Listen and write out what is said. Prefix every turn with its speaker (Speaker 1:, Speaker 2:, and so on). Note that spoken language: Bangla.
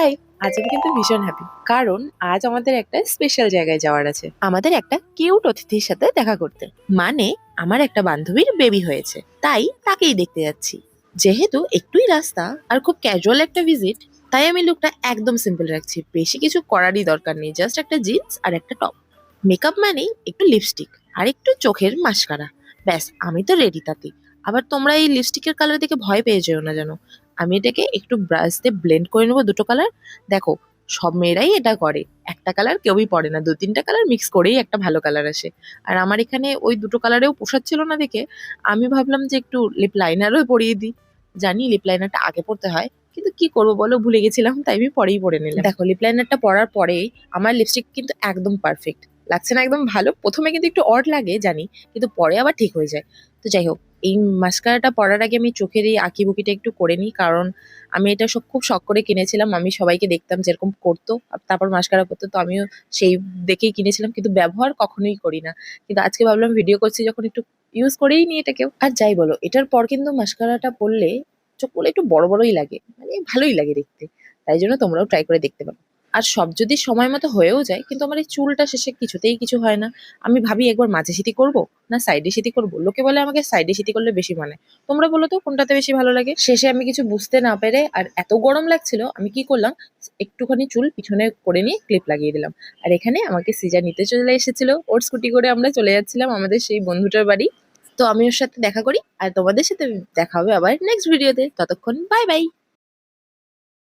Speaker 1: হাই। আজ আমি কিন্তু ভীষণ হ্যাপি, কারণ আজ আমাদের একটা স্পেশাল জায়গায় যাওয়ার আছে। আমাদের একটা কিউট অতিথির সাথে দেখা করতে, মানে আমার একটা বান্ধবীর বেবি হয়েছে, তাই তাকেই দেখতে যাচ্ছি। যেহেতু একটুই রাস্তা আর খুব ক্যাজুয়াল একটা ভিজিট, তাই আমি লুকটা একদম সিম্পল রাখছি। বেশি কিছু করারই দরকার নেই, জাস্ট একটা জিন্স আর একটা টপ। মেকআপ মানেই একটু লিপস্টিক আর একটু চোখের মাস্কারা, ব্যাস আমি তো রেডি তাতে। আবার তোমরা এই লিপস্টিকের কালার দেখে ভয় পেয়ে যেও না যেন। আমি এটাকে একটু ব্রাশ দিয়ে ব্লেন্ড করে নেবো দুটো কালার। দেখো, সব মেয়েরাই এটা করে, একটা কালার কেউই পড়ে না, দু তিনটা কালার মিক্স করেই একটা ভালো কালার আসে। আর আমার এখানে ওই দুটো কালারেও পোষাচ্ছিল না দেখে আমি ভাবলাম যে একটু লিপ লাইনারও পরিয়ে দিই। জানি লিপ লাইনারটা আগে পড়তে হয়, কিন্তু কি করবো বলো, ভুলে গেছিলাম, তাই আমি পরেই পরে নিলাম। দেখো, লিপ লাইনারটা পরার পরেই আমার লিপস্টিক কিন্তু একদম পারফেক্ট লাগছে না, একদম ভালো। প্রথমে কিন্তু একটু অড লাগে জানি, কিন্তু পরে আবার ঠিক হয়ে যায়। তো যাই হোক, এই মাস্কারাটা পরার আগে আমি চোখের এই আঁকি বুকিটা একটু করে নিই, কারণ আমি এটা সব খুব শখ করে কিনেছিলাম। আমি সবাইকে দেখতাম যেরকম করতো আর তারপর মাস্কারা করতো, তো আমিও সেই দেখেই কিনেছিলাম, কিন্তু ব্যবহার কখনোই করি না। কিন্তু আজকে ভাবলাম ভিডিও করছি যখন, একটু ইউজ করেই নিই এটাকেও। আর যাই বলো, এটার পর কিন্তু মাস্কারাটা পরলে চোখগুলো একটু বড় বড়ই লাগে, মানে ভালোই লাগে দেখতে। তাই জন্য তোমরাও ট্রাই করে দেখতে পারো। আর সব যদি সময় মতো হয়েও যায়, কিন্তু আমার এই চুলটা শেষে কিছুতেই কিছু হয় না। আমি ভাবি একবার মাঝে সিটি করবো না সাইডে সিটি করবো। লোকে বলে আমাকে সাইডে সিটি করলে বেশি মানে। তোমরা বলো তো কোনটাতে বেশি ভালো লাগে। শেষে আমি কিছু বুঝতে না পেরে, আর এত গরম লাগছিল, আমি কি করলাম, একটুখানি চুল পিছনে করে নিয়ে ক্লিপ লাগিয়ে দিলাম। আর এখানে আমাকে সিজা নিতে চলে এসেছিল, ওর স্কুটি করে আমরা চলে যাচ্ছিলাম আমাদের সেই বন্ধুটার বাড়ি। তো আমি ওর সাথে দেখা করি, আর তোমাদের সাথে দেখা হবে আবার নেক্সট ভিডিওতে। ততক্ষণ বাই বাই।